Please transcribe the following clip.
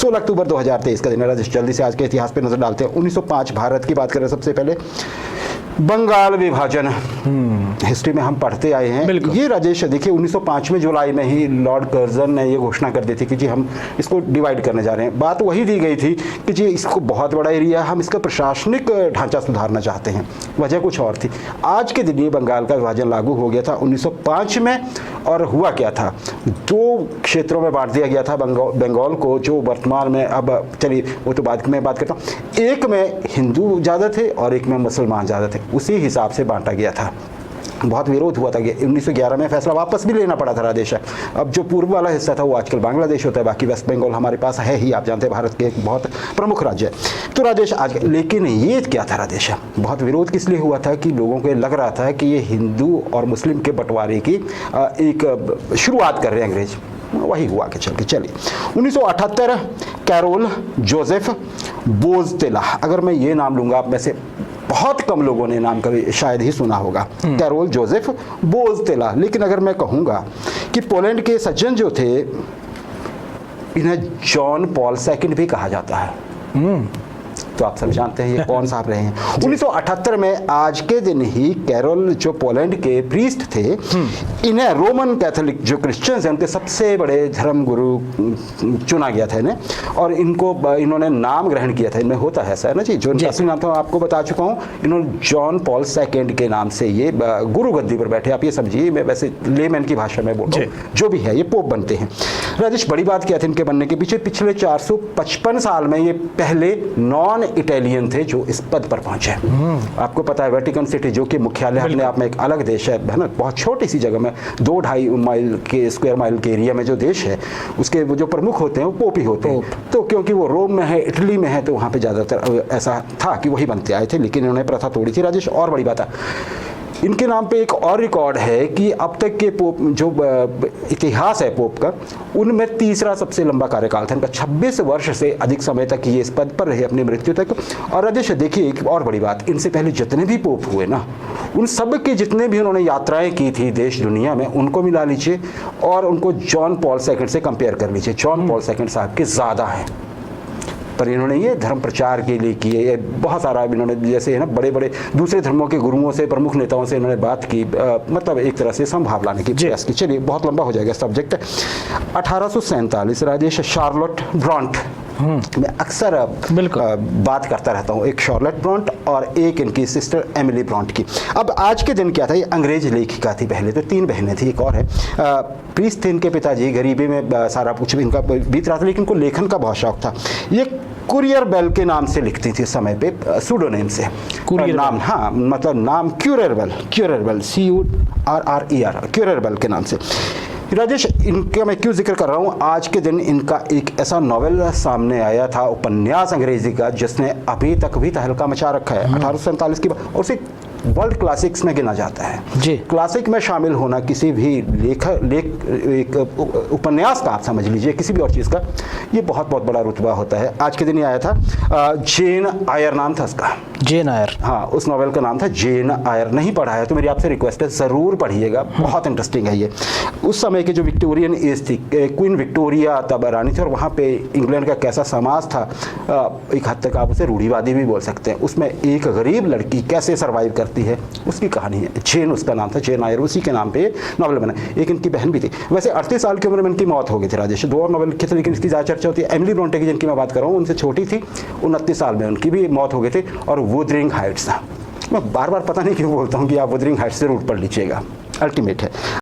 16 अक्टूबर 2023 का दिन है। राजेश जल्दी से आज के इतिहास पे नजर डालते हैं। 1905 भारत की बात करें सबसे पहले, बंगाल विभाजन हिस्ट्री में हम पढ़ते आए हैं। ये राजेश देखिए 1905 में जुलाई में ही लॉर्ड कर्जन ने ये घोषणा कर दी थी कि जी हम इसको डिवाइड करने जा रहे हैं। बात वही दी गई थी कि जी इसको बहुत बड़ा एरिया, हम इसका प्रशासनिक ढांचा सुधारना चाहते हैं। वजह कुछ और थी। आज के दिन ये बंगाल का विभाजन लागू हो गया था 1905 में। और हुआ क्या था, दो क्षेत्रों में बांट दिया गया था बंगाल को, जो वर्तमान में, अब चलिए वो तो बाद में बात करता हूँ। एक में हिंदू ज़्यादा थे और एक में मुसलमान ज़्यादा थे, उसी हिसाब से बांटा गया था। बहुत विरोध हुआ था। 1911 में फैसला वापस भी लेना पड़ा था राजेश। अब जो पूर्व वाला हिस्सा था वो आजकल बांग्लादेश होता है, बाकी वेस्ट बंगाल हमारे पास है ही, आप जानते हैं भारत के एक बहुत प्रमुख राज्य है। तो राजेश आज, लेकिन ये क्या था राजेश, बहुत विरोध किस लिए हुआ था कि लोगों को लग रहा था कि ये हिंदू और मुस्लिम के बंटवारे की एक शुरुआत कर रहे हैं अंग्रेज। वही हुआ कि चलिए 1978 कैरोल जोसेफ बोजतेला, अगर मैं ये नाम लूँगा आप में से बहुत कम लोगों ने नाम कभी शायद ही सुना होगा, कैरोल जोसेफ बोजतेला। लेकिन अगर मैं कहूँगा कि पोलैंड के सज्जन जो थे, इन्हें जॉन पॉल सेकंड भी कहा जाता है। तो आप सब जानते हैं ये कौन साहब रहे हैं। 1978 में आज के दिन ही कैरोल जो पोलैंड के प्रीस्ट थे, इन्हें रोमन कैथोलिक जो क्रिश्चियंस हैं उनके सबसे बड़े धर्म गुरु चुना गया था इन्हें, और इन्होंने नाम ग्रहण किया था। इनमें होता है ऐसा है ना जी, जो असली नाम था आपको बता चुका हूँ। इन्होंने जॉन पॉल सेकंड के नाम से ये गुरु गद्दी पर बैठे। आप ये समझिए, मैं वैसे लेमैन की भाषा में बोल रहा हूँ, जो भी है ये पोप बनते हैं। राजेश बड़ी बात क्या थी इनके बनने के पीछे, पिछले 455 साल में ये पहले नॉन इटालियन थे जो इस पद पर पहुंचे। आपको पता है वेटिकन सिटी जो कि मुख्यालय अपने आप में एक अलग देश है ना, बहुत छोटी सी जगह में 2-2.5 माइल के स्क्वायर माइल के एरिया में जो देश है, उसके वो जो प्रमुख होते हैं वो पोप ही होते हैं। तो क्योंकि वो रोम में है, इटली में है, तो वहाँ पे ज़्यादातर ऐसा था कि वही बनते आए थे, लेकिन इन्होंने प्रथा तोड़ी थी राजेश। और बड़ी बात है इनके नाम पे एक और रिकॉर्ड है कि अब तक के पोप जो इतिहास है पोप का, उनमें तीसरा सबसे लंबा कार्यकाल था इनका। 26 वर्ष से अधिक समय तक ये इस पद पर रहे अपनी मृत्यु तक। और राजेश देखिए एक और बड़ी बात, इनसे पहले जितने भी पोप हुए ना, उन सब के जितने भी उन्होंने यात्राएं की थी देश दुनिया में, उनको मिला लीजिए और उनको जॉन पॉल सेकंड से कंपेयर कर लीजिए। जॉन पॉल सेकंड साहब के ज़्यादा हैं, पर इन्होंने ये धर्म प्रचार के लिए किए बहुत सारा। इन्होंने जैसे है ना बड़े बड़े दूसरे धर्मों के गुरुओं से, प्रमुख नेताओं से इन्होंने बात की, मतलब एक तरह से संभाव लाने की प्रयास की। चलिए बहुत लंबा हो जाएगा सब्जेक्ट। 1847 राजेश शार्लोट ब्रॉन्ट, मैं अक्सर बात करता रहता हूँ, एक शार्लोट ब्रॉन्ट और एक इनकी सिस्टर एमिली ब्रॉन्ट की। अब आज के दिन क्या था, ये अंग्रेज लेखिका थी पहले, तो 3 बहनें थी, एक और है। प्रीस्ट थे इनके पिताजी, गरीबी में सारा कुछ इनका बीत रहा था, लेकिन इनको लेखन का बहुत शौक था। ये कुरियर बेल के नाम से लिखती थी समय पे, सूडोनेम से नाम, हाँ मतलब नाम Currer Bell CURRER Currer Bell के नाम से। राजेश इनका मैं क्यों जिक्र कर रहा हूँ, आज के दिन इनका एक ऐसा नॉवेल सामने आया था, उपन्यास अंग्रेजी का, जिसने अभी तक भी तहलका मचा रखा है। 1847 की बात, और उसे वर्ल्ड क्लासिक्स में गिना जाता है जी। क्लासिक में शामिल होना किसी भी एक उपन्यास का, आप समझ लीजिए किसी भी और चीज़ का, ये बहुत बहुत बड़ा रुतबा होता है। आज के दिन ये आया था। जेन आयर नाम था उसका, जेन आयर, हाँ उस नॉवेल का नाम था जेन आयर। नहीं पढ़ा है तो मेरी आपसे रिक्वेस्ट है ज़रूर पढ़िएगा, बहुत इंटरेस्टिंग है ये। उस समय की जो विक्टोरियन एज थी, क्वीन विक्टोरिया तब रानी थी, और वहाँ पे इंग्लैंड का कैसा समाज था, एक हद तक आप उसे रूढ़िवादी भी बोल सकते हैं। उसमें एक गरीब लड़की कैसे सर्वाइव करती है, उसकी कहानी है। जेन उसका नाम था, जेन आयर, उसी के नाम पे नॉवेल बना। एक इनकी बहन भी थी, वैसे 38 साल की उम्र में इनकी मौत हो गई थी राजेश। 2 और नॉवेल लिखे थे, लेकिन इसकी ज़्यादा चर्चा होती है। एमिली ब्रॉन्टे की जिनकी मैं बात कर रहा हूँ, उनसे छोटी थी, 29 साल में उनकी भी मौत हो गई थी। और वुदरिंग हाइट्स, मैं बार बार पता नहीं क्यों बोलता हूँ कि आप वुदरिंग हाइट्स जरूर पढ़ लीजिएगा, अल्टीमेट है।